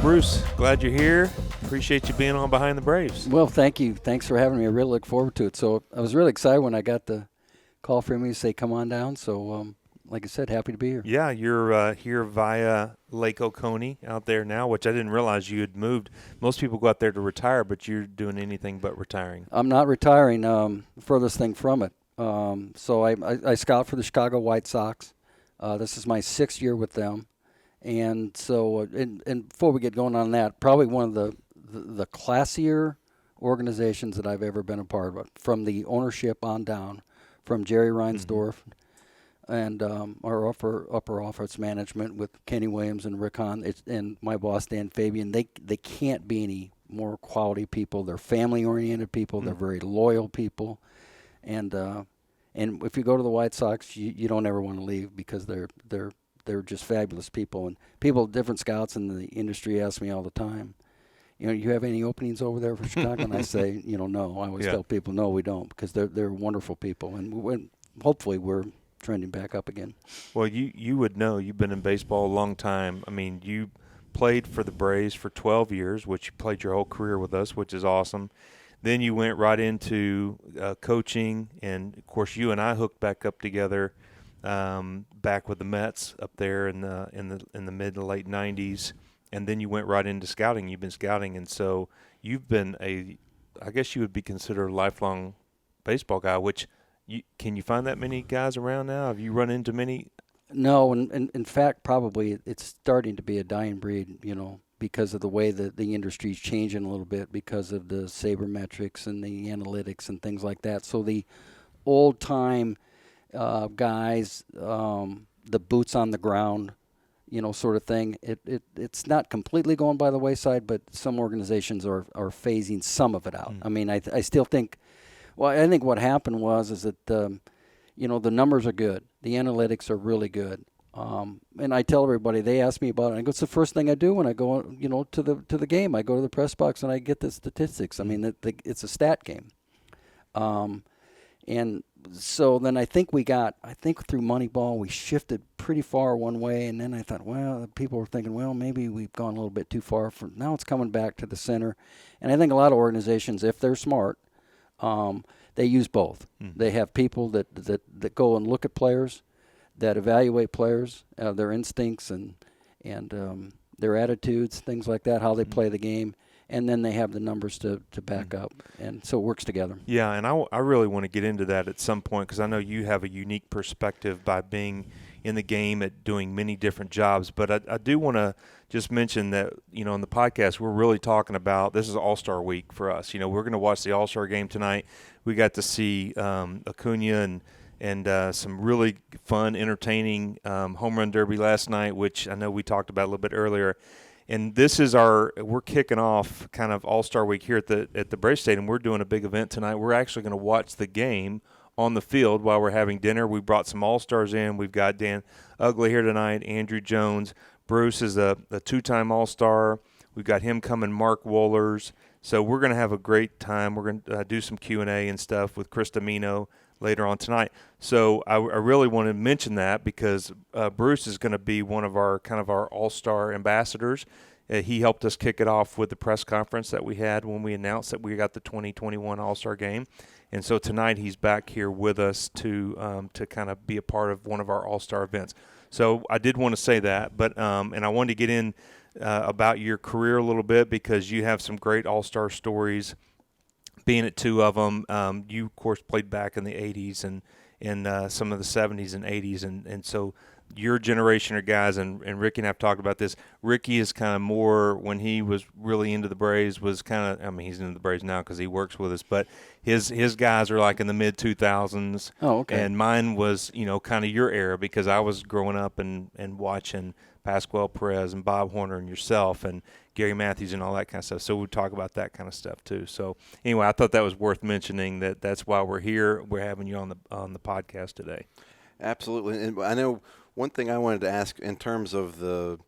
Bruce, glad you're here. Appreciate you being on Behind the Braves. Well, thank you. Thanks for having me. I really look forward to it. So I was really excited when I got the call from you to say come on down. So like I said, happy to be here. Yeah, you're here via Lake Oconee out there now, which I didn't realize you had moved. Most people go out there to retire, but you're doing anything but retiring. I'm not retiring, furthest thing from it. So I scout for the Chicago White Sox. This is my 6th year with them. And so and before we get going on that, probably one of the classier organizations that I've ever been a part of, from the ownership on down, from Jerry Reinsdorf and our upper office management with Kenny Williams and Rick Hahn, and my boss Dan Fabian. They can't be any more quality people. They're family-oriented people. They're very loyal people. And if you go to the White Sox, you don't ever want to leave because they're just fabulous people. And people, different scouts in the industry ask me all the time, you have any openings over there for Chicago? And I say, no. I always tell people, no, we don't, because they're wonderful people. And hopefully we're trending back up again. Well, you would know. You've been in baseball a long time. I mean, you played for the Braves for 12 years, which you played your whole career with us, which is awesome. Then you went right into coaching, and, of course, you and I hooked back up together back with the Mets up there in the mid to late 90s, and then you went right into scouting. You've been scouting, and so you've been I guess you would be considered a lifelong baseball guy, which can you find that many guys around now? Have you run into many? No, and in fact, probably it's starting to be a dying breed, because of the way that the industry's changing a little bit because of the sabermetrics and the analytics and things like that. So the old-time guys, the boots on the ground, sort of thing, it's not completely going by the wayside, but some organizations are phasing some of it out. I mean, I still think, I think what happened is that, the numbers are good. The analytics are really good. And I tell everybody, they ask me about it. I go, it's the first thing I do when I go, to the game. I go to the press box and I get the statistics. I mean, it's a stat game. And so then I think through Moneyball, we shifted pretty far one way. And then I thought, people were thinking, maybe we've gone a little bit too far. Now it's coming back to the center. And I think a lot of organizations, if they're smart, they use both. They have people that go and look at players, that evaluate players, their instincts and their attitudes, things like that, how they play the game, and then they have the numbers to back up, and so it works together. Yeah, and I really want to get into that at some point because I know you have a unique perspective by being in the game at doing many different jobs, but I do want to just mention that, on the podcast, we're really talking about, this is All-Star Week for us. We're going to watch the All-Star game tonight. We got to see Acuna and some really fun, entertaining home run derby last night, which I know we talked about a little bit earlier. And this is we're kicking off kind of All-Star Week here at the Braves Stadium. We're doing a big event tonight. We're actually going to watch the game on the field while we're having dinner. We brought some All-Stars in. We've got Dan Ugly here tonight, Andrew Jones. Bruce is a 2-time All-Star. We've got him coming, Mark Wohlers. So we're going to have a great time. We're going to do some Q&A and stuff with Chris Domino later on tonight. So I really want to mention that because Bruce is going to be one of our all-star ambassadors. He helped us kick it off with the press conference that we had when we announced that we got the 2021 All-Star Game. And so tonight he's back here with us to kind of be a part of one of our all-star events. So I did want to say that, but and I wanted to get in about your career a little bit because you have some great all-star stories. Being at 2 of them, you, of course, played back in the 80s and some of the 70s and 80s. And so your generation of guys, and Ricky and I have talked about this, Ricky is kind of more, when he was really into the Braves, was kind of, he's into the Braves now because he works with us, but his guys are like in the mid-2000s. Oh, okay. And mine was, kind of your era because I was growing up and watching Pascual Perez and Bob Horner and yourself and Gary Matthews and all that kind of stuff. So we talk about that kind of stuff too. So anyway, I thought that was worth mentioning. That's why we're here. We're having you on the podcast today. Absolutely. And I know one thing I wanted to ask in terms of the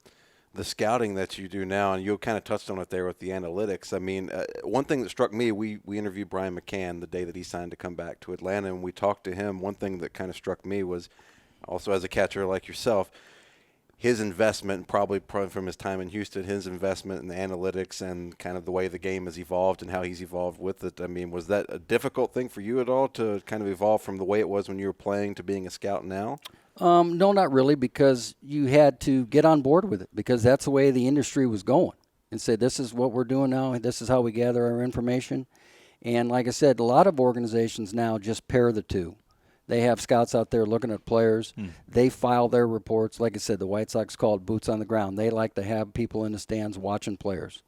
scouting that you do now, and you kind of touched on it there with the analytics. I mean, one thing that struck me, we interviewed Brian McCann the day that he signed to come back to Atlanta, and we talked to him. One thing that kind of struck me was, also as a catcher like yourself, his investment, probably from his time in Houston, his investment in the analytics and kind of the way the game has evolved and how he's evolved with it. I mean, was that a difficult thing for you at all to kind of evolve from the way it was when you were playing to being a scout now? No, not really, because you had to get on board with it, because that's the way the industry was going, and say, this is what we're doing now, and this is how we gather our information. And like I said, a lot of organizations now just pair the two. They have scouts out there looking at players. They file their reports. Like I said, the White Sox call it boots on the ground. They like to have people in the stands watching players.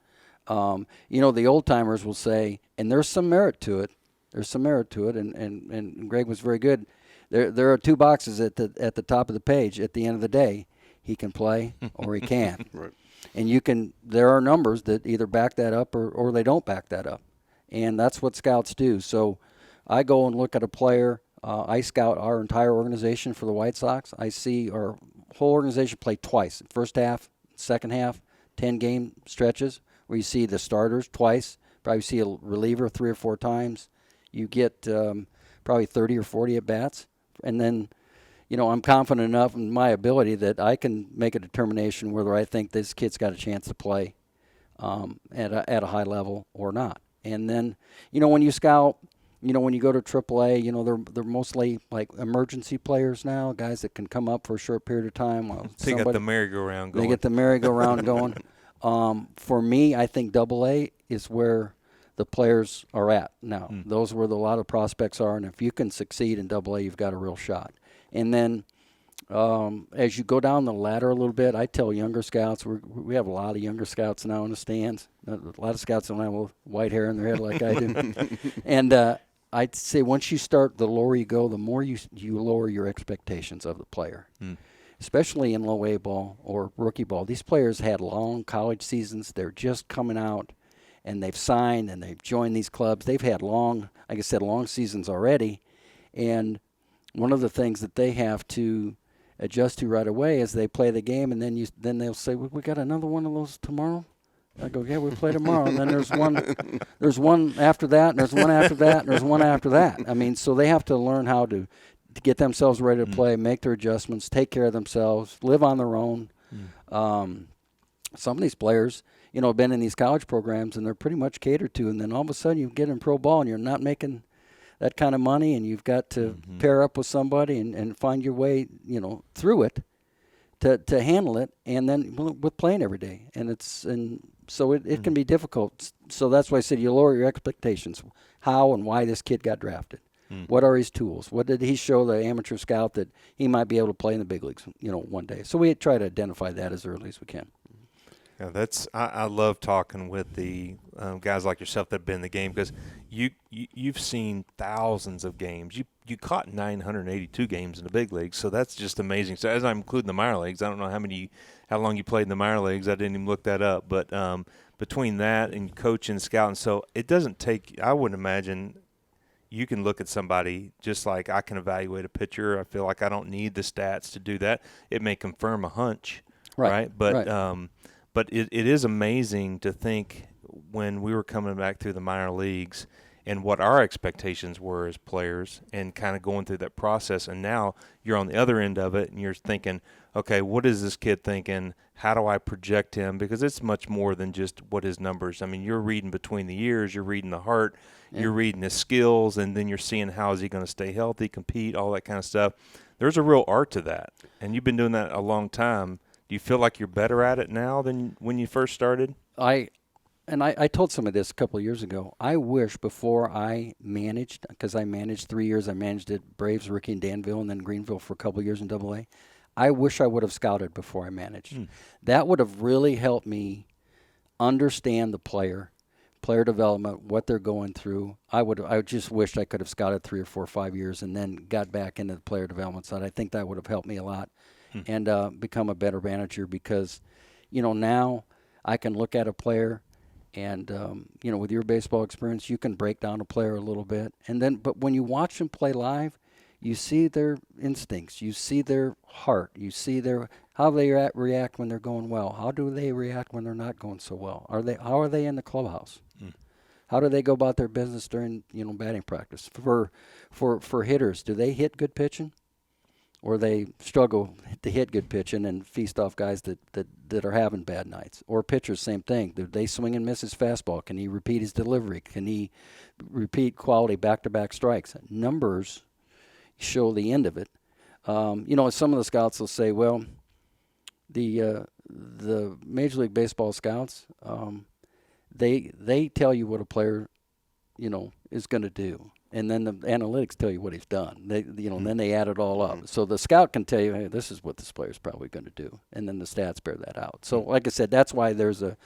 The old-timers will say, and there's some merit to it. And Greg was very good. There are two boxes at the top of the page. At the end of the day, he can play or he can't. Right. And there are numbers that either back that up or they don't back that up. And that's what scouts do. So I go and look at a player. I scout our entire organization for the White Sox. I see our whole organization play twice. First half, second half, 10-game stretches where you see the starters twice. Probably see a reliever 3 or 4 times. You get probably 30 or 40 at-bats. And then, I'm confident enough in my ability that I can make a determination whether I think this kid's got a chance to play at a high level or not. And then, when you scout, when you go to AAA, they're mostly like emergency players now, guys that can come up for a short period of time. They got the merry-go-round going. They get the merry-go-round going. For me, I think AA is where the players are at now. Those are where a lot of prospects are, and if you can succeed in AA, you've got a real shot. And then as you go down the ladder a little bit, I tell younger scouts, we have a lot of younger scouts now in the stands. A lot of scouts don't have white hair in their head like I do. And I'd say once you start, the lower you go, the more you lower your expectations of the player, especially in low A ball or rookie ball. These players had long college seasons. They're just coming out, and they've signed, and they've joined these clubs. They've had long seasons already. And one of the things that they have to adjust to right away is they play the game, and then they'll say, we got another one of those tomorrow? I go, yeah, we play tomorrow. And then there's one after that, and there's one after that, and there's one after that. I mean, so they have to learn how to get themselves ready to play, make their adjustments, take care of themselves, live on their own. Some of these players, have been in these college programs, and they're pretty much catered to. And then all of a sudden you get in pro ball, and you're not making that kind of money, and you've got to pair up with somebody and find your way, through it to handle it, and then with playing every day. So it can be difficult. So that's why I said you lower your expectations. How and why this kid got drafted. What are his tools? What did he show the amateur scout that he might be able to play in the big leagues, one day? So we try to identify that as early as we can. Yeah, I love talking with the guys like yourself that have been in the game, because you've seen thousands of games. You caught 982 games in the big leagues, so that's just amazing. So as I'm including the minor leagues, I don't know how long you played in the minor leagues. I didn't even look that up. But between that and coaching, scouting, so it doesn't take. I wouldn't imagine you can look at somebody just like I can evaluate a pitcher. I feel like I don't need the stats to do that. It may confirm a hunch, right? But But it is amazing to think when we were coming back through the minor leagues and what our expectations were as players and kind of going through that process. And now you're on the other end of it and you're thinking, okay, what is this kid thinking? How do I project him? Because it's much more than just what his numbers. I mean, you're reading between the ears, you're reading the heart, you're reading his skills, and then you're seeing how is he going to stay healthy, compete, all that kind of stuff. There's a real art to that. And you've been doing that a long time. Do you feel like you're better at it now than when you first started? I told some of this a couple of years ago. I wish before I managed, because I managed 3 years, I managed at Braves, Ricky, and Danville, and then Greenville for a couple of years in AA. I wish I would have scouted before I managed. That would have really helped me understand the player development, what they're going through. I just wished I could have scouted 3 or 4 or 5 years and then got back into the player development side. I think that would have helped me a lot. And become a better manager, because, now I can look at a player and, with your baseball experience, you can break down a player a little bit. But when you watch them play live, you see their instincts, you see their heart, you see how they react when they're going well. How do they react when they're not going so well? How are they in the clubhouse? How do they go about their business during, batting practice? For hitters, do they hit good pitching? or they struggle to hit good pitching and feast off guys that are having bad nights. Or pitchers, same thing. Do they swing and miss his fastball? Can he repeat his delivery? Can he repeat quality back-to-back strikes? Numbers show the end of it. Some of the scouts will say, well, the Major League Baseball scouts, they tell you what a player, is going to do. And then the analytics tell you what he's done. Then they add it all up. So the scout can tell you, hey, this is what this player's probably going to do, and then the stats bear that out. So, like I said, that's why there's a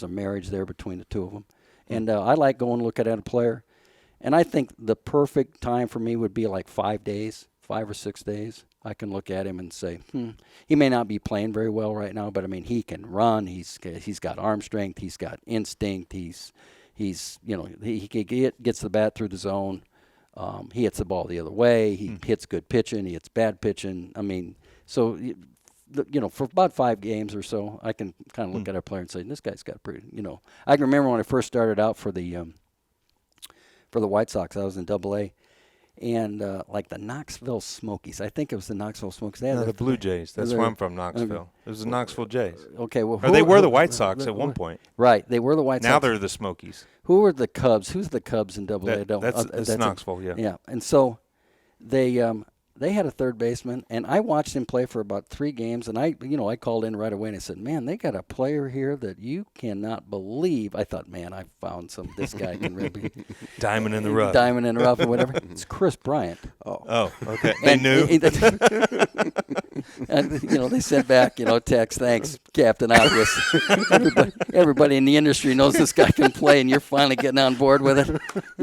marriage there between the two of them. And I like going and looking at a player, and I think the perfect time for me would be like 5 or 6 days. I can look at him and say, he may not be playing very well right now, but I mean, he can run. He's got arm strength. He's got instinct. He gets the bat through the zone. He hits the ball the other way. He hits good pitching. He hits bad pitching. I mean, so, for about 5 games or so, I can kind of look at a player and say, this guy's got pretty, I can remember when I first started out for the White Sox. I was in Double-A. And like the Knoxville Smokies. I think it was the Knoxville Smokies. No, the Blue Jays. That's where I'm from, Knoxville. It was the Knoxville Jays. Okay, well, they were the White Sox at one point. Right, they were the White Sox. Now they're the Smokies. Who were the Cubs? Who's the Cubs in Double-A? That's Knoxville, yeah. Yeah, and so they had a third baseman, and I watched him play for about 3 games, and I called in right away and I said, man, they got a player here that you cannot believe. I thought, man, I found this guy can really Diamond in the rough. Diamond in the rough or whatever. It's Chris Bryant. Oh, okay. They knew. And, they sent back, text, thanks, Captain Obvious. Everybody in the industry knows this guy can play, and you're finally getting on board with it.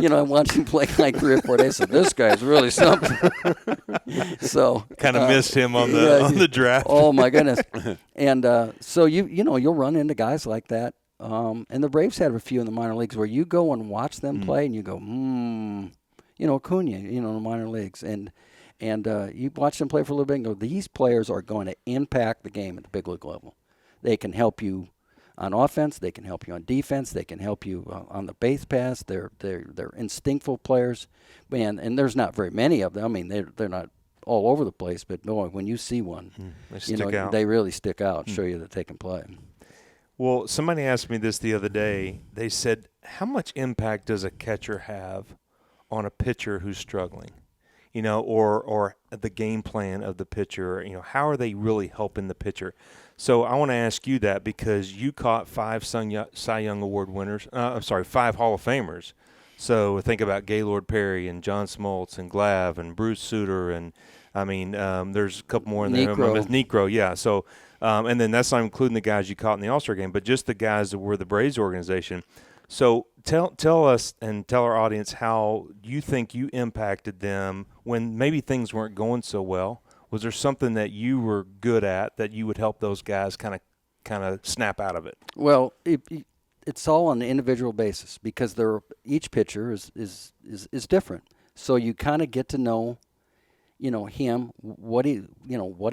I watched him play like 3 or 4 days. I said, this guy's really something. So kind of missed him on the draft. Oh my goodness! And so you'll run into guys like that. And the Braves had a few in the minor leagues where you go and watch them play, and you go, Acuna, in the minor leagues, and you watch them play for a little bit and go, these players are going to impact the game at the big league level. They can help you on offense. They can help you on defense. They can help you on the base pass. They're instinctful players, man. And there's not very many of them. I mean, they're not all over the place, but boy, when you see one, they really stick out, show you that they can play. Well, somebody asked me this the other day. They said, how much impact does a catcher have on a pitcher who's struggling? Or the game plan of the pitcher, how are they really helping the pitcher? So I want to ask you that because you caught 5 Cy Young Award winners, 5 Hall of Famers. So think about Gaylord Perry and John Smoltz and Glav and Bruce Sutter and, there's a couple more in there. Necro, yeah. So, and then that's not including the guys you caught in the All-Star game, but just the guys that were the Braves organization. So tell us and tell our audience how you think you impacted them when maybe things weren't going so well. Was there something that you were good at that you would help those guys kind of snap out of it? Well, it's all on the individual basis because each pitcher is different. So you kind of get to know, him, what he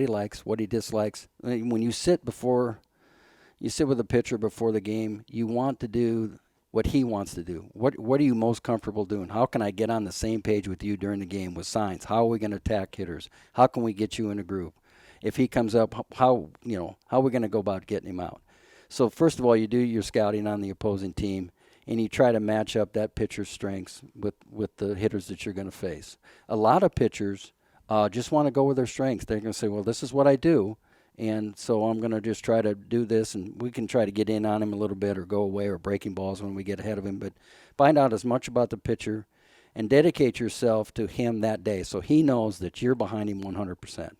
likes, what he dislikes. I mean, when you sit with a pitcher before the game, you want to do what he wants to do. What are you most comfortable doing? How can I get on the same page with you during the game with signs? How are we going to attack hitters? How can we get you in a group? If he comes up, how are we going to go about getting him out? So first of all, you do your scouting on the opposing team, and you try to match up that pitcher's strengths with the hitters that you're going to face. A lot of pitchers just want to go with their strengths. They're going to say, well, this is what I do. And so I'm going to just try to do this, and we can try to get in on him a little bit or go away or breaking balls when we get ahead of him. But find out as much about the pitcher and dedicate yourself to him that day so he knows that you're behind him 100%.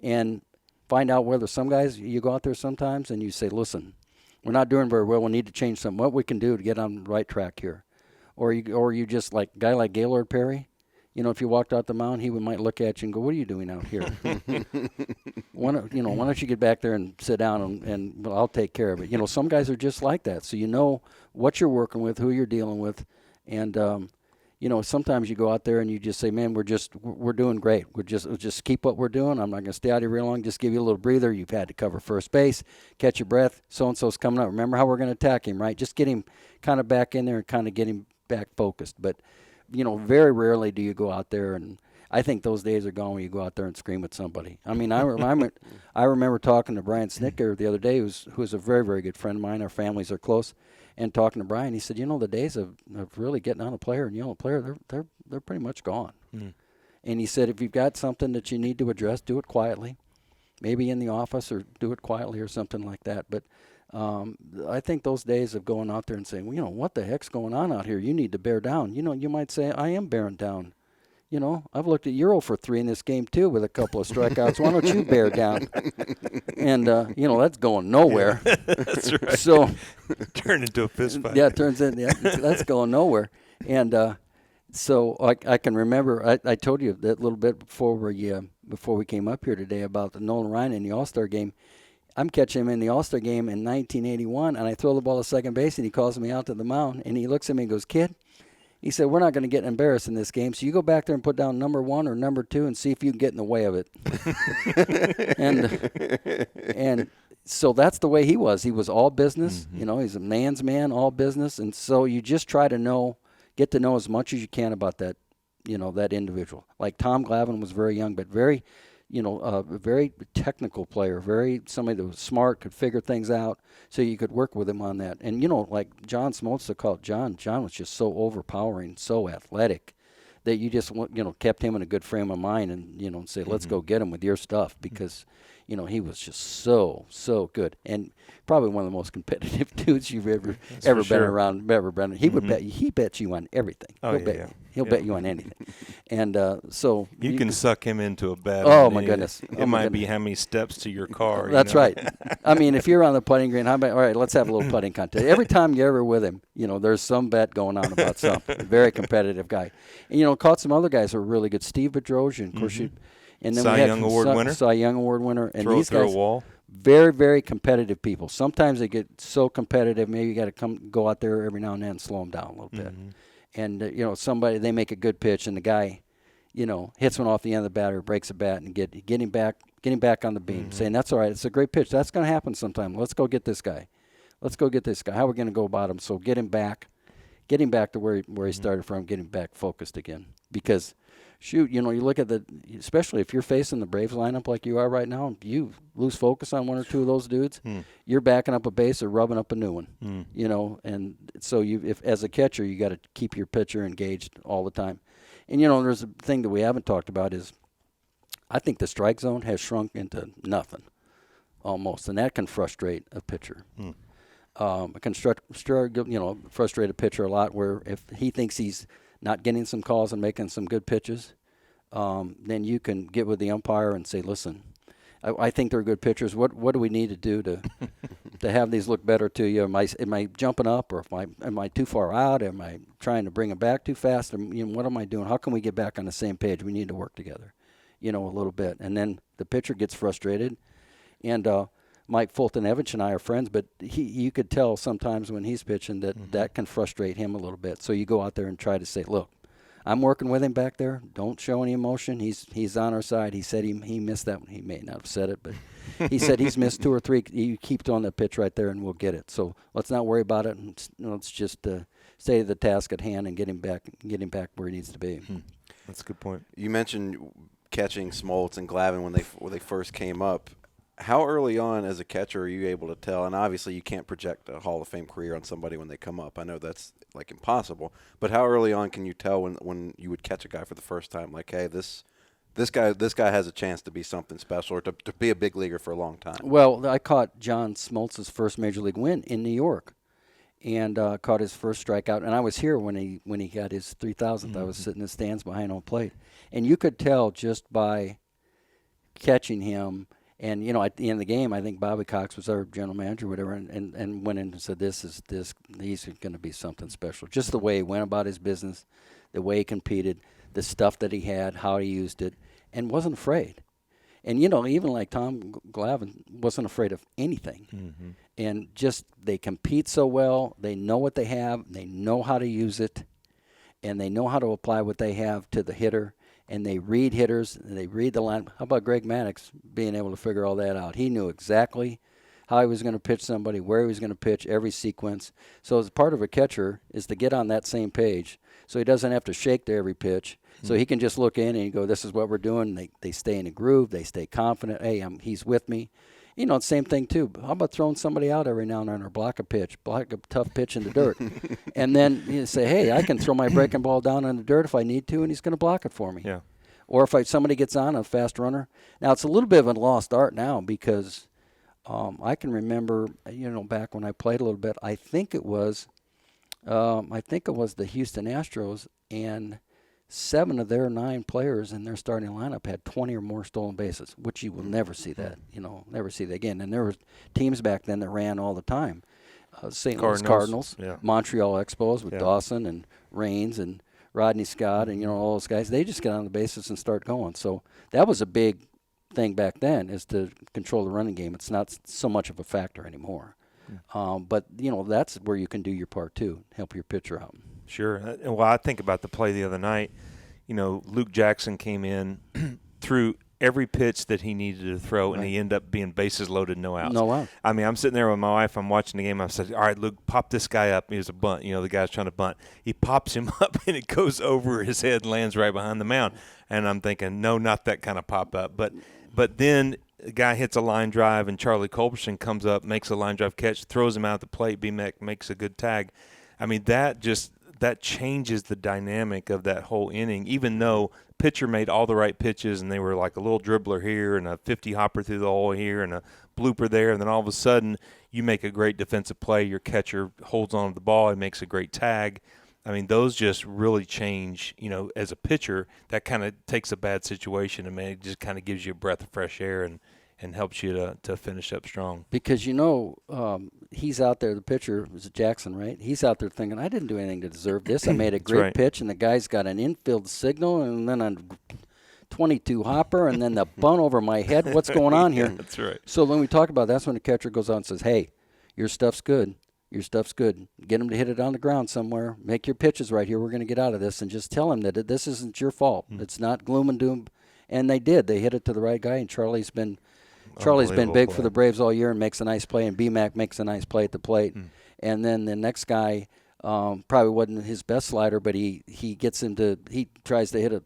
And find out whether some guys, you go out there sometimes and you say, listen, we're not doing very well. We need to change something. What we can do to get on the right track here. Or you just like a guy like Gaylord Perry. If you walked out the mound, he might look at you and go, what are you doing out here? Why don't you get back there and sit down and I'll take care of it. Some guys are just like that. So you know what you're working with, who you're dealing with. And, sometimes you go out there and you just say, man, we're doing great. We'll just keep what we're doing. I'm not going to stay out here real long. Just give you a little breather. You've had to cover first base, catch your breath. So-and-so's coming up. Remember how we're going to attack him, right? Just get him kind of back in there and kind of get him back focused. But, very rarely do you go out there and I think those days are gone when you go out there and scream at somebody. I mean, I remember talking to Brian Snicker the other day, who is a very, very good friend of mine. Our families are close. And talking to Brian, he said, the days of really getting on a player and yelling at a player, they're pretty much gone. Mm. And he said, if you've got something that you need to address, do it quietly. Maybe in the office, or do it quietly or something like that. But I think those days of going out there and saying, well, what the heck's going on out here? You need to bear down. You might say, I am bearing down. I've looked at Euro for 3 in this game, too, with a couple of strikeouts. Why don't you bear down? And, that's going nowhere. Yeah, that's right. So, turn into a fist fight. Yeah, it turns in. Yeah, that's going nowhere. And so I can remember, I told you that little bit before we came up here today about the Nolan Ryan in the All-Star game. I'm catching him in the All-Star game in 1981, and I throw the ball to second base, and he calls me out to the mound, and he looks at me and goes, "Kid," he said, "we're not going to get embarrassed in this game, so you go back there and put down number 1 or number 2 and see if you can get in the way of it." and so that's the way he was. He was all business. Mm-hmm. He's a man's man, all business. And so you just try to get to know as much as you can about that, that individual. Like Tom Glavine was very young, but very, a very technical player, somebody that was smart, could figure things out, so you could work with him on that. And, like John Smoltz called John was just so overpowering, so athletic, that you just, kept him in a good frame of mind and, say, let's go get him with your stuff, because, he was just so good. And probably one of the most competitive dudes you've ever been around, ever been. He would he bets you on everything. He'll bet you on anything. And so you can suck him into a bet. Oh, my goodness. It might be how many steps to your car. That's right. I mean, if you're on the putting green, all right, let's have a little putting contest. Every time you're ever with him, there's some bet going on about something. Very competitive guy. And, caught some other guys who were really good. Steve Bedrosian, of course. And then Cy Young Award winner. Cy Young Award winner. And throw these through guys, a wall. very, very competitive people. Sometimes they get so competitive, maybe you got to go out there every now and then and slow them down a little bit. And, somebody, they make a good pitch, and the guy, hits one off the end of the batter, breaks a bat, and get him back on the beam, saying, that's all right, it's a great pitch. That's going to happen sometime. Let's go get this guy. How are we going to go about him? So get him back to where he started from, get him back focused again. Because, shoot, you look at especially if you're facing the Braves lineup like you are right now, you lose focus on 1 or 2 of those dudes, you're backing up a base or rubbing up a new one, and so if as a catcher, you got to keep your pitcher engaged all the time. And, there's a thing that we haven't talked about is I think the strike zone has shrunk into nothing almost, and that can frustrate a pitcher. It can frustrate a pitcher a lot, where if he thinks he's not getting some calls and making some good pitches, then you can get with the umpire and say, listen, I think they're good pitchers. What do we need to do to have these look better to you? Am I jumping up, or am I too far out? Am I trying to bring them back too fast? Or, what am I doing? How can we get back on the same page? We need to work together, a little bit. And then the pitcher gets frustrated. And Mike Fulton Evans and I are friends, but you could tell sometimes when he's pitching that can frustrate him a little bit. So you go out there and try to say, look, I'm working with him back there. Don't show any emotion. He's on our side. He said he missed that one. He may not have said it, but he said he's missed 2 or 3. You keep throwing that pitch right there, and we'll get it. So let's not worry about it. And let's just stay to the task at hand and get him back where he needs to be. That's a good point. You mentioned catching Smoltz and Glavine when they first came up. How early on as a catcher are you able to tell? And obviously you can't project a Hall of Fame career on somebody when they come up. I know that's like impossible. But how early on can you tell when you would catch a guy for the first time? Like, hey, this guy has a chance to be something special, or to be a big leaguer for a long time. Well, I caught John Smoltz's first major league win in New York, and caught his first strikeout. And I was here when he got his 3,000th. I was sitting in the stands behind home plate, and you could tell just by catching him. And, at the end of the game, I think Bobby Cox was our general manager or whatever, and went in and said, he's going to be something special. Just the way he went about his business, the way he competed, the stuff that he had, how he used it, and wasn't afraid. And, even like Tom Glavine wasn't afraid of anything. And just they compete so well. They know what they have. They know how to use it. And they know how to apply what they have to the hitter. And they read hitters, and they read the line. How about Greg Maddux being able to figure all that out? He knew exactly how he was going to pitch somebody, where he was going to pitch, every sequence. So as part of a catcher is to get on that same page, so he doesn't have to shake to every pitch. So he can just look in and go, this is what we're doing. They stay in a groove. They stay confident. Hey, he's with me. You know, same thing, too. How about throwing somebody out every now and then or block a tough pitch in the dirt? And then you say, hey, I can throw my breaking ball down in the dirt if I need to, and he's going to block it for me. Yeah. Or if somebody gets on a fast runner. Now, it's a little bit of a lost art now because I can remember, back when I played a little bit, I think it was the Houston Astros, and 7 of their 9 players in their starting lineup had 20 or more stolen bases, which you will never see that, never see that again. And there were teams back then that ran all the time. St. Louis Cardinals, yeah. Montreal Expos with Dawson and Raines and Rodney Scott and, all those guys. They just get on the bases and start going. So that was a big thing back then, is to control the running game. It's not so much of a factor anymore. But, that's where you can do your part, too, help your pitcher out. Sure. And well, I think about the play the other night. Luke Jackson came in, threw every pitch that he needed to throw, and he ended up being bases loaded, no outs. No outs. I mean, I'm sitting there with my wife. I'm watching the game. I said, all right, Luke, pop this guy up. He was a bunt. The guy's trying to bunt. He pops him up, and it goes over his head and lands right behind the mound. And I'm thinking, no, not that kind of pop up. But then the guy hits a line drive, and Charlie Culberson comes up, makes a line drive catch, throws him out at the plate. B-Mac makes a good tag. I mean, that changes the dynamic of that whole inning, even though pitcher made all the right pitches and they were like a little dribbler here and a 50 hopper through the hole here and a blooper there, and then all of a sudden you make a great defensive play, your catcher holds on to the ball and makes a great tag. I mean, those just really change, as a pitcher. That kind of takes a bad situation and it just kind of gives you a breath of fresh air and helps you to finish up strong. Because, he's out there, the pitcher, was Jackson, right? He's out there thinking, I didn't do anything to deserve this. I made a great pitch, and the guy's got an infield signal, and then a 22 hopper, and then the bunt over my head. What's going on here? That's right. So when we talk about that's when the catcher goes on and says, hey, your stuff's good. Your stuff's good. Get him to hit it on the ground somewhere. Make your pitches right here. We're going to get out of this. And just tell him that this isn't your fault. It's not gloom and doom. And they did. They hit it to the right guy, and Charlie's been big for the Braves all year and makes a nice play, and B-Mac makes a nice play at the plate. And then the next guy probably wasn't his best slider, but he tries to hit it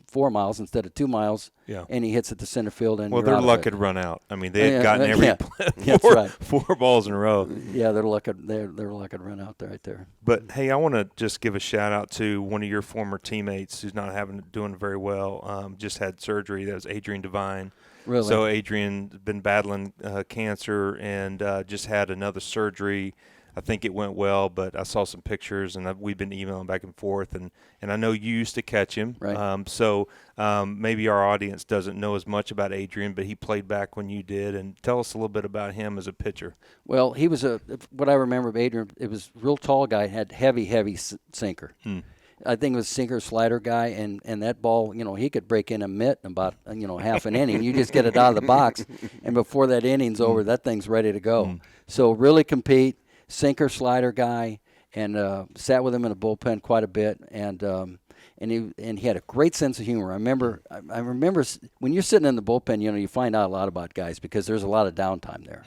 4 miles instead of 2 miles, and he hits it to center field. And they're lucky to run out. I mean, they had gotten every four balls in a row. Yeah, they're lucky to run out there right there. But hey, I want to just give a shout out to one of your former teammates who's not doing very well. Just had surgery. That was Adrian Devine. Really? So Adrian's been battling cancer and just had another surgery. I think it went well, but I saw some pictures, and we've been emailing back and forth, and I know you used to catch him. Right. So maybe our audience doesn't know as much about Adrian, but he played back when you did. And tell us a little bit about him as a pitcher. Well, he was what I remember of Adrian, it was a real tall guy, had heavy sinker. I think it was sinker slider guy, and that ball, he could break in a mitt in about, half an inning. You just get it out of the box, and before that inning's over, that thing's ready to go. So really compete, sinker slider guy, and sat with him in the bullpen quite a bit, and he had a great sense of humor. I remember when you're sitting in the bullpen, you find out a lot about guys because there's a lot of downtime there.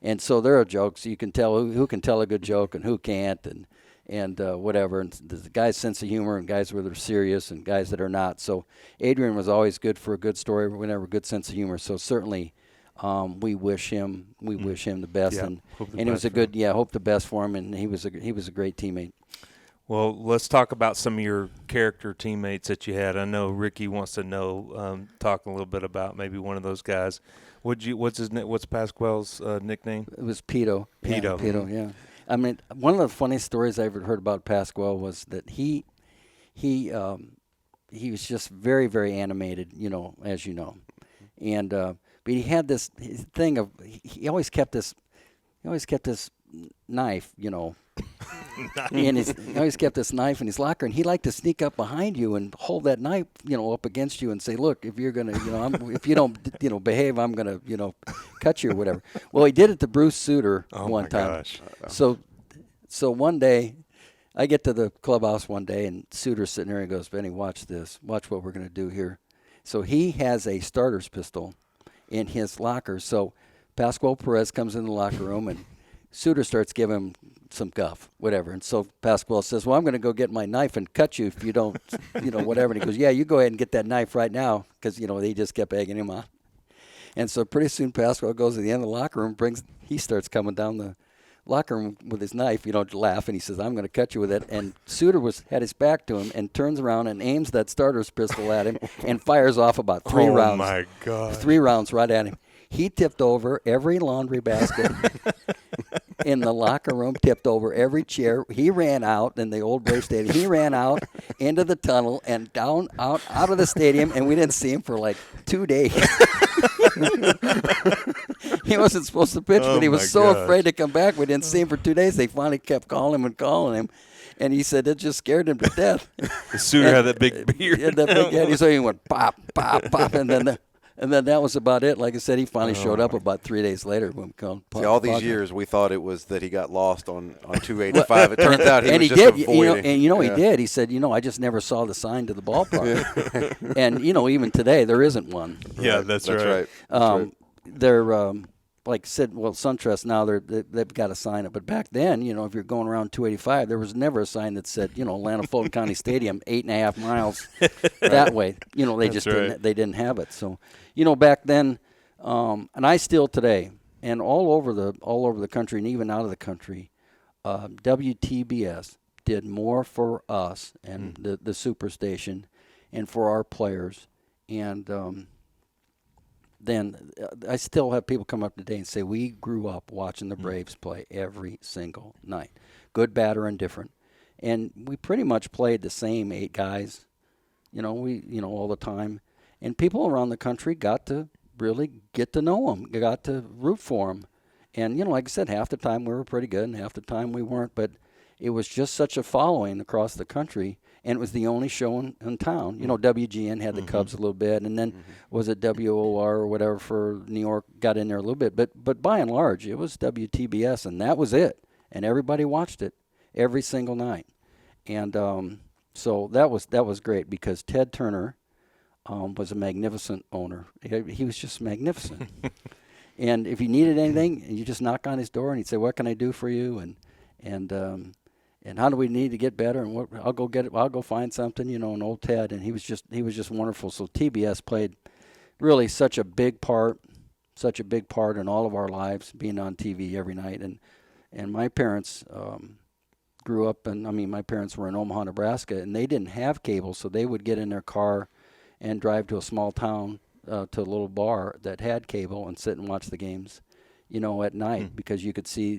And so there are jokes. You can tell who can tell a good joke and who can't, and whatever. And the guys' sense of humor, and guys that are serious, and guys that are not. So Adrian was always good for a good story, whenever good sense of humor. So certainly, we wish him the best, and it was a good hope the best for him. And he was a great teammate. Well, let's talk about some of your character teammates that you had. I know Ricky wants to know. Talk a little bit about maybe one of those guys. What's Pasquale's nickname? It was Pito. Pito. Yeah, Pito. Yeah. I mean, one of the funniest stories I ever heard about Pasquale was that he was just very, very animated, as you know, and but he had this thing of he always kept this knife, he always kept this knife in his locker, and he liked to sneak up behind you and hold that knife, up against you and say, "Look, if you're gonna, if you don't, behave, I'm gonna, cut you or whatever." Well, he did it to Bruce Sutter one time. Gosh. So one day, I get to the clubhouse one day, and Suter's sitting there and goes, "Benny, watch this. Watch what we're gonna do here." So he has a starter's pistol in his locker. So Pascual Perez comes in the locker room, and Suter starts giving him some guff, whatever. And so Pascual says, well, I'm going to go get my knife and cut you if you don't, whatever. And he goes, yeah, you go ahead and get that knife right now, because, they just kept egging him on. And so pretty soon Pascual goes to the end of the locker room, he starts coming down the locker room with his knife, laugh, and he says, I'm going to cut you with it. And Suter had his back to him and turns around and aims that starter's pistol at him and fires off about 3 rounds. Oh, my God. 3 rounds right at him. He tipped over every laundry basket in the locker room, tipped over every chair. He ran out in the old Braves Stadium. He ran out into the tunnel and down, out of the stadium, and we didn't see him for like 2 days. He wasn't supposed to pitch, but he was so afraid to come back. We didn't see him for 2 days. They finally kept calling him. And he said it just scared him to death. The Suter had that big beard. Yeah, that big head. So he went pop, pop, pop, and then that was about it. Like I said, he finally showed up about 3 days later. When we called See, all these years we thought it was that he got lost on 285. It turns out he was just did. avoiding. He did. He said, I just never saw the sign to the ballpark. And even today there isn't one. Yeah, that's right. They're like said, SunTrust now they've got a sign up, but back then, if you're going around 285, there was never a sign that said, Atlanta Fulton County Stadium, 8.5 miles that way. They didn't have it. So, back then, and I still today, and all over the country and even out of the country, WTBS did more for us and the Superstation and for our players, and then I still have people come up today and say, we grew up watching the Braves play every single night, good, bad, or indifferent. And we pretty much played the same 8 guys, all the time. And people around the country got to really get to know them, got to root for them. And, like I said, half the time we were pretty good and half the time we weren't. But it was just such a following across the country. And it was the only show in town. WGN had the Cubs a little bit, and then was it WOR or whatever for New York got in there a little bit. But by and large, it was WTBS, and that was it. And everybody watched it every single night. And so that was great because Ted Turner was a magnificent owner. He was just magnificent. And if you needed anything, you just knock on his door, and he'd say, "What can I do for you?" And how do we need to get better? And I'll go get it. I'll go find something, an old Ted. And he was just wonderful. So TBS played really such a big part in all of our lives, being on TV every night. And my parents grew up, my parents were in Omaha, Nebraska, and they didn't have cable, so they would get in their car and drive to a small town, to a little bar that had cable and sit and watch the games. At night, because you could see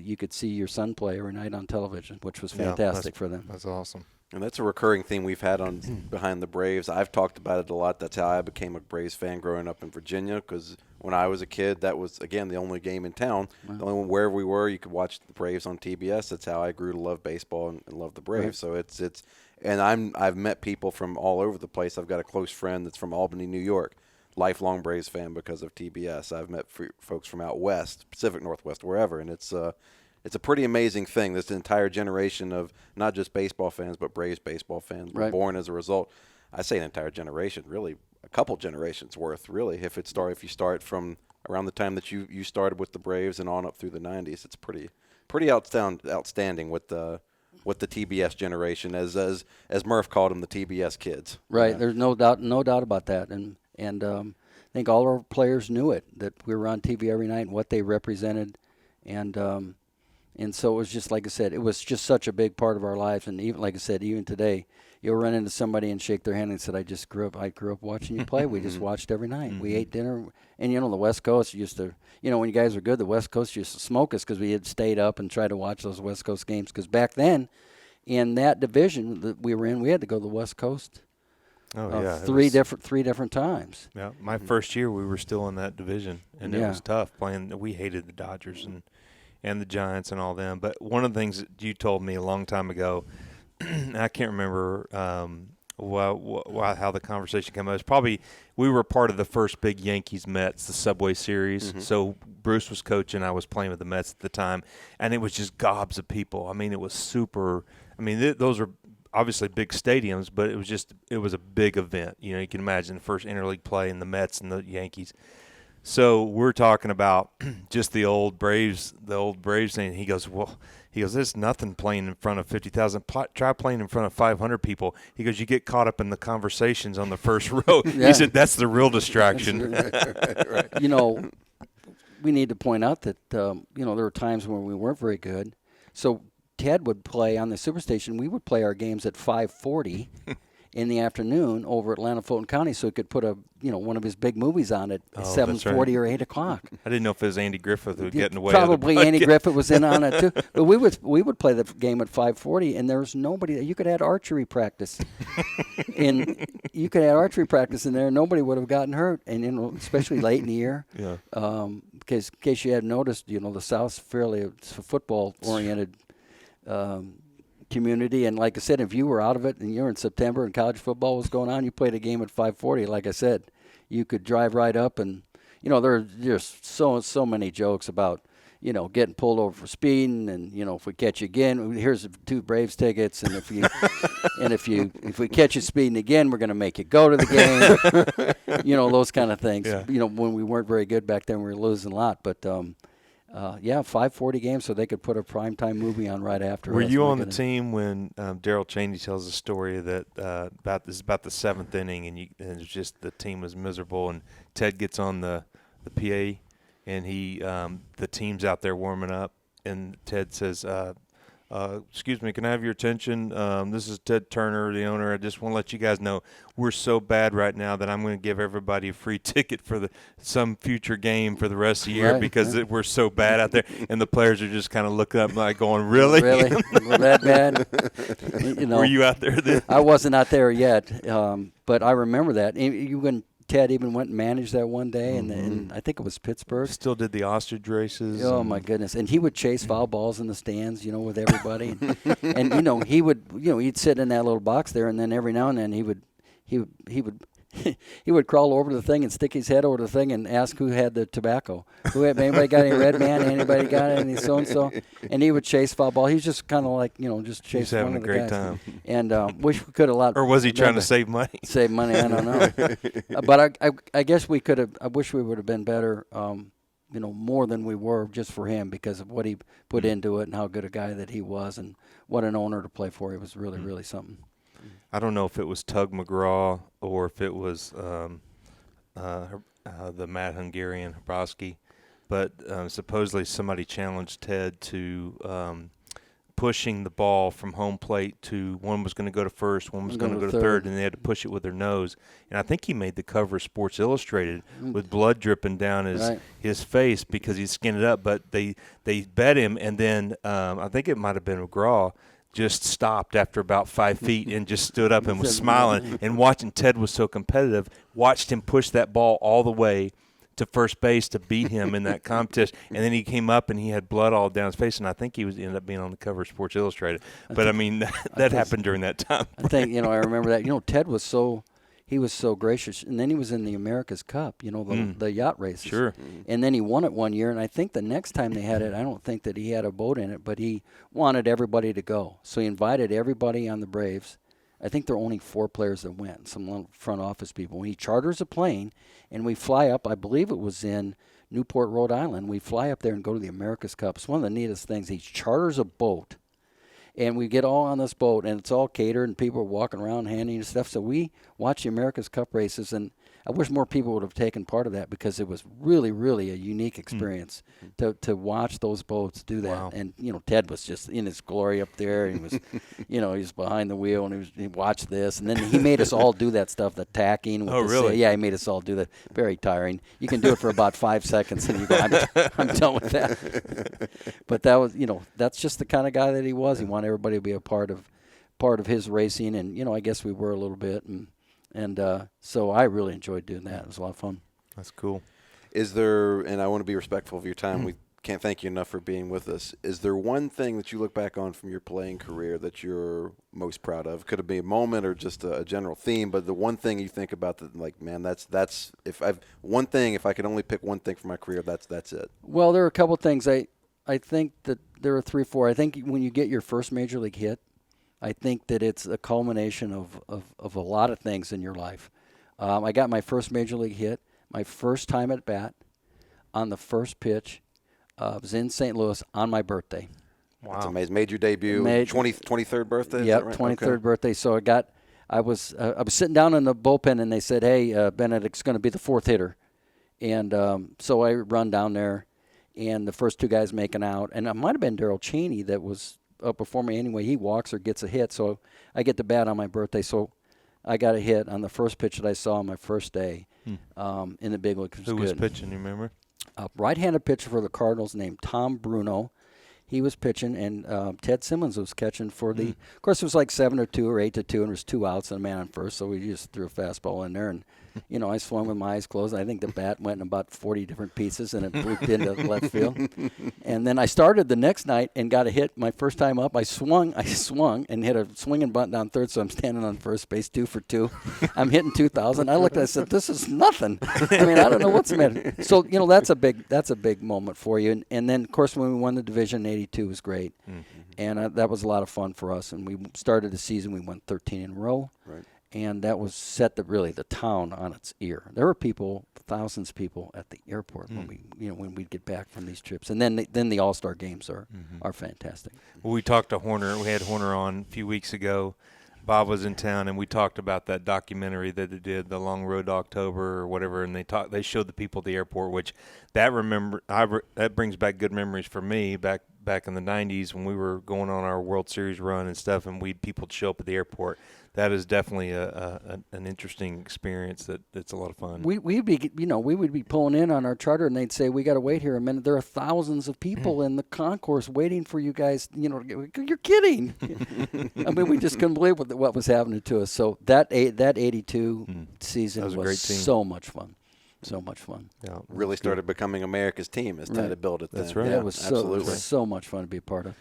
your son play every night on television, which was fantastic for them. That's awesome. And that's a recurring theme we've had on Behind the Braves. I've talked about it a lot. That's how I became a Braves fan growing up in Virginia, because when I was a kid, that was, again, the only game in town. Wow. The only one wherever we were, you could watch the Braves on TBS. That's how I grew to love baseball and love the Braves. Right. So I've met people from all over the place. I've got a close friend that's from Albany, New York. Lifelong Braves fan because of TBS. I've met folks from out west, Pacific Northwest, wherever, and it's a pretty amazing thing. This entire generation of not just baseball fans, but Braves baseball fans were born as a result. I say an entire generation, really a couple generations worth, really. If you start from around the time that you started with the Braves and on up through the 90s, it's pretty outstanding with the TBS generation, as Murph called them, the TBS kids. Right. Yeah. There's no doubt about that, and I think all our players knew it, that we were on TV every night and what they represented, and so it was just, like I said, it was just such a big part of our lives. And even, like I said, even today, you'll run into somebody and shake their hand and said, I grew up watching you play. We just watched every night. We ate dinner, and the West Coast used to, when you guys were good, the West Coast used to smoke us because we had stayed up and tried to watch those West Coast games. Because back then, in that division that we were in, we had to go to the West Coast. Oh yeah, three different times. Yeah, my first year we were still in that division, and it was tough playing. We hated the Dodgers and the Giants and all them. But one of the things that you told me a long time ago, I can't remember how the conversation came up. It was probably we were part of the first big Yankees-Mets, the Subway Series. Mm-hmm. So Bruce was coaching. I was playing with the Mets at the time, and it was just gobs of people. It was super. Those are obviously big stadiums, but it was a big event. You can imagine the first interleague play in the Mets and the Yankees. So we're talking about just the old Braves thing. He goes, well, there's nothing playing in front of 50,000. Try playing in front of 500 people. He goes, you get caught up in the conversations on the first row. Yeah. He said that's the real distraction. Right. You know, we need to point out that, there were times when we weren't very good. So Ted would play on the Superstation. We would play our games at 5:40 in the afternoon over at Atlanta Fulton County, so he could put one of his big movies on at 7:40 or 8 o'clock. I didn't know if it was Andy Griffith who was getting away. Probably Andy Griffith was in on it too. But we would play the game at 5:40, and there was nobody. You could add archery practice, and you could add archery practice in there. Nobody would have gotten hurt, and especially late in the year. Yeah. Because in case you hadn't noticed, the South's fairly football oriented. Community, and like I said, if you were out of it and you're in September and college football was going on, you played a game at 5:40. Like I said, you could drive right up, and there's just so many jokes about getting pulled over for speeding, and if we catch you again, here's 2 Braves tickets, and if we catch you speeding again, we're going to make you go to the game. Those kind of things. Yeah. When we weren't very good back then, we were losing a lot, but. 5:40 games, so they could put a primetime movie on right after. Were you on the team when Daryl Cheney tells a story that about the 7th inning, and it's just the team was miserable, and Ted gets on the PA, and the team's out there warming up, and Ted says, excuse me, can I have your attention? This is Ted Turner, the owner. I just want to let you guys know we're so bad right now that I'm going to give everybody a free ticket for some future game for the rest of the year because we're so bad out there. And the players are just kind of looking up like going, really? Really? We're that bad? Were you out there then? I wasn't out there yet, but I remember that. When Ted even went and managed that one day, and I think it was Pittsburgh. Still did the ostrich races. Oh my goodness! And he would chase foul balls in the stands, with everybody. And he would, he'd sit in that little box there, and then every now and then he would he would crawl over the thing and stick his head over the thing and ask who had the tobacco. Anybody got any Red Man? Anybody got any so and so? And he would chase foul ball. He was just kind of like just chase. He's having one of a the great guys. time. And wish we could have allowed. Or was he trying to save money? Save money, I don't know. But I guess we could have. I wish we would have been better. More than we were just for him because of what he put into it and how good a guy that he was and what an owner to play for. He was really, really something. I don't know if it was Tug McGraw or if it was the Mad Hungarian Hrabosky, but supposedly somebody challenged Ted to pushing the ball from home plate to one was going to go to first, one was going to go to third, and they had to push it with their nose. And I think he made the cover of Sports Illustrated with blood dripping down his face because he skinned it up. But they bet him, and then I think it might have been McGraw just stopped after about 5 feet and just stood up and was smiling. And watching Ted was so competitive, watched him push that ball all the way to first base to beat him in that contest. And then he came up and he had blood all down his face, and I think he ended up being on the cover of Sports Illustrated. But, I mean, that happened during that time. I think, I remember that. Ted was so gracious. And then he was in the America's Cup, the yacht races. Sure. And then he won it one year, and I think the next time they had it, I don't think that he had a boat in it, but he wanted everybody to go. So he invited everybody on the Braves. I think there were only 4 players that went, some front office people. He charters a plane, and we fly up. I believe it was in Newport, Rhode Island. We fly up there and go to the America's Cup. It's one of the neatest things. He charters a boat, and we get all on this boat, and it's all catered, and people are walking around handing us stuff. So we watch the America's Cup races, and I wish more people would have taken part of that because it was really, really a unique experience to watch those boats do that. Wow. And, Ted was just in his glory up there. And he was, he was behind the wheel, and he watched this. And then he made us all do that stuff, the tacking. With really? Yeah, he made us all do that. Very tiring. You can do it for about 5 seconds, and you go, I'm done with that. But that was, that's just the kind of guy that he was. He wanted everybody to be a part of his racing. And, I guess we were a little bit. And so I really enjoyed doing that. It was a lot of fun. That's cool. Is there, and I want to be respectful of your time, we can't thank you enough for being with us. Is there one thing that you look back on from your playing career that you're most proud of? Could it be a moment or just a general theme, but the one thing you think about that, like, man, that's if I could only pick one thing from my career, that's it. Well, there are a couple things. I think that there are 3 or 4. I think when you get your first major league hit, I think that it's a culmination of a lot of things in your life. I got my first major league hit, my first time at bat. on the first pitch. I was in St. Louis on my birthday. Wow. That's amazing. Made your debut, 23rd birthday? Yep, is that right? 23rd birthday. So I was sitting down in the bullpen, and they said, hey, Benedict's going to be the fourth hitter. And so I run down there, and the first two guys making out. And it might have been Darrell Cheney that was up before me anyway. He walks or gets a hit. So I get the bat on my birthday. So I got a hit on the first pitch that I saw on my first day in the big league. Who was pitching, you remember? A right-handed pitcher for the Cardinals named Tom Bruno. He was pitching, and Ted Simmons was catching for the. Of course, it was like 7-2 or 8-2, and there was 2 outs and a man on first. So we just threw a fastball in there, and I swung with my eyes closed. I think the bat went in about 40 different pieces, and it blooped into left field. And then I started the next night and got a hit. My first time up, I swung, and hit a swinging bunt down third. So I'm standing on first base, 2 for 2. I'm hitting 2,000. I looked, I said, "This is nothing." I mean, I don't know what's the matter. So that's a big moment for you. And then of course when we won the division in '82 was great, and that was a lot of fun for us. And we started the season, we won 13 in a row. Right. And that was set the town on its ear. There were thousands of people at the airport when we'd get back from these trips. And then the All-Star games are fantastic. Well, we talked to Horner. We had Horner on a few weeks ago. Bob was in town, and we talked about that documentary that they did, The Long Road to October or whatever. And they showed the people at the airport, which that brings back good memories for me back in the '90s when we were going on our World Series run and stuff, and people show up at the airport. That is definitely an interesting experience. That's a lot of fun. We would be pulling in on our charter, and they'd say, "We got to wait here a minute. There are thousands of people in the concourse waiting for you guys." You're kidding. I mean, we just couldn't believe what was happening to us. So that '82 season was a great team. so much fun. So much fun. Yeah, really started becoming America's team as Ted built it. That's right. Yeah, it was so much fun to be a part of.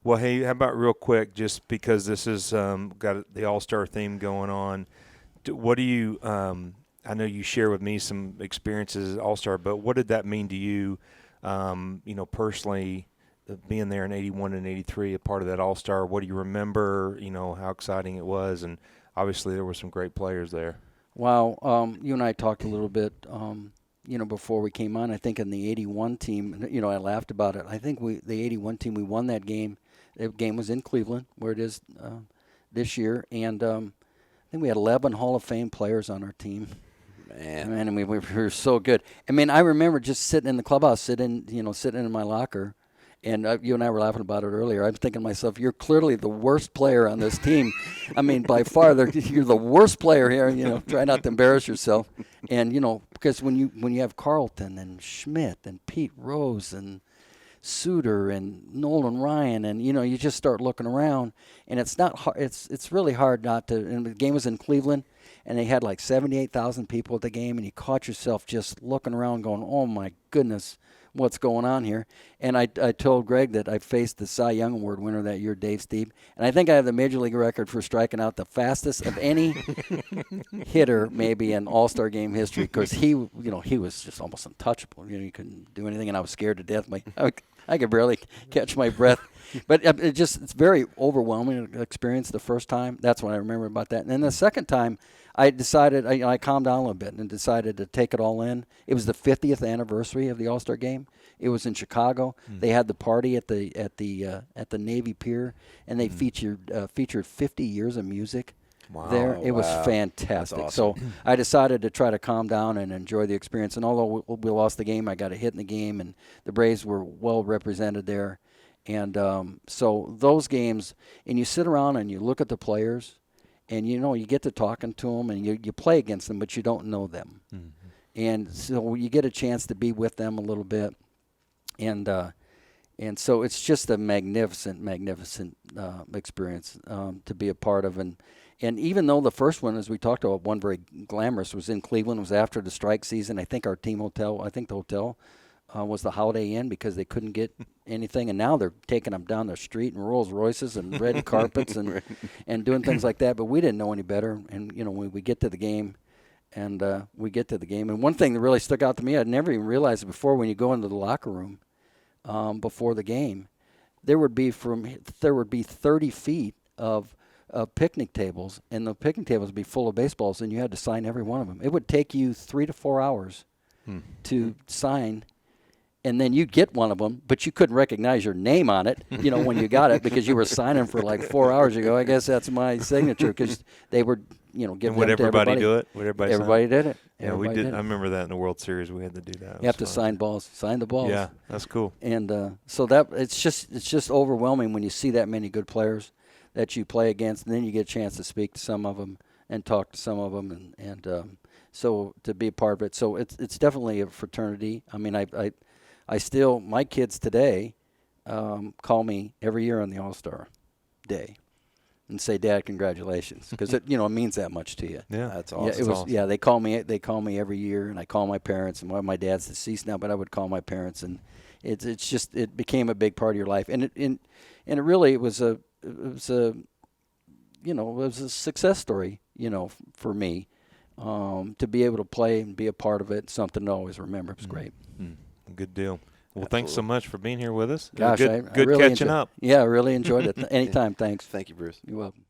Well, hey, how about real quick, just because this is got the All-Star theme going on, what do you I know you share with me some experiences at All-Star, but what did that mean to you, personally, being there in '81 and '83, a part of that All-Star? What do you remember, how exciting it was? And obviously there were some great players there. Wow. You and I talked a little bit, before we came on. I think in the '81 team, I laughed about it. I think the '81 team, we won that game. The game was in Cleveland, where it is this year, and I think we had 11 Hall of Fame players on our team. Man, and we were so good. I mean, I remember just sitting in the clubhouse, sitting in my locker, and you and I were laughing about it earlier. I'm thinking to myself, you're clearly the worst player on this team. I mean, by far, you're the worst player here. Try not to embarrass yourself. And because when you have Carlton and Schmidt and Pete Rose and Suter and Nolan Ryan, and you just start looking around, and it's not hard. It's really hard not to. And the game was in Cleveland, and they had like 78,000 people at the game, and you caught yourself just looking around, going, "Oh my goodness, what's going on here?" And I told Greg that I faced the Cy Young Award winner that year, Dave Stieb, and I think I have the major league record for striking out the fastest of any hitter maybe in All-Star game history, because he was just almost untouchable. He couldn't do anything, and I was scared to death. I could barely catch my breath. But it's very overwhelming experience the first time. That's what I remember about that. And then the second time, I decided, I calmed down a little bit and decided to take it all in. It was the 50th anniversary of the All-Star game. It was in Chicago. They had the party at the Navy Pier, and they featured 50 years of music. Wow. There. It was fantastic. Awesome. So I decided to try to calm down and enjoy the experience. And although we lost the game, I got a hit in the game, and the Braves were well represented there. And so those games, and you sit around and you look at the players, and you get to talking to them, and you play against them, but you don't know them. Mm-hmm. And so you get a chance to be with them a little bit. And so it's just a magnificent experience to be a part of. And even though the first one, as we talked about, one very glamorous, was in Cleveland, was after the strike season. I think the hotel was the Holiday Inn, because they couldn't get anything. And now they're taking them down the street in Rolls Royces and red carpets and doing things like that. But we didn't know any better. And, when we get to the game, and one thing that really stuck out to me, I'd never even realized it before, when you go into the locker room before the game, there would be 30 feet of picnic tables, and the picnic tables would be full of baseballs, and you had to sign every one of them. It would take you 3 to 4 hours to sign and then you'd get one of them, but you couldn't recognize your name on it, when you got it because you were signing for like 4 hours ago. I guess that's my signature because they were, giving And would them to everybody everybody. do it? Would everybody sign? Everybody did it. Yeah, Everybody we did. it. I remember that in the World Series. We had to do that. You have to sign balls, sign the balls. Yeah, that's cool. And so that it's just overwhelming when you see that many good players that you play against, and then you get a chance to speak to some of them and talk to some of them, and so to be a part of it. So it's definitely a fraternity. I mean, I still, my kids today call me every year on the All-Star Day and say, "Dad, congratulations," because it means that much to you. Yeah, That's Yeah, awesome. it was. awesome. Yeah, they call me every year, and I call my parents. And my dad's deceased now, but I would call my parents, and it's just it became a big part of your life, and it really was a success story, for me, to be able to play and be a part of it. Something to always remember. It was great. Good deal. Well, thanks so much for being here with us. Gosh, good I really catching up. Yeah, I really enjoyed it. Anytime. Thanks. Thank you, Bruce. You're welcome.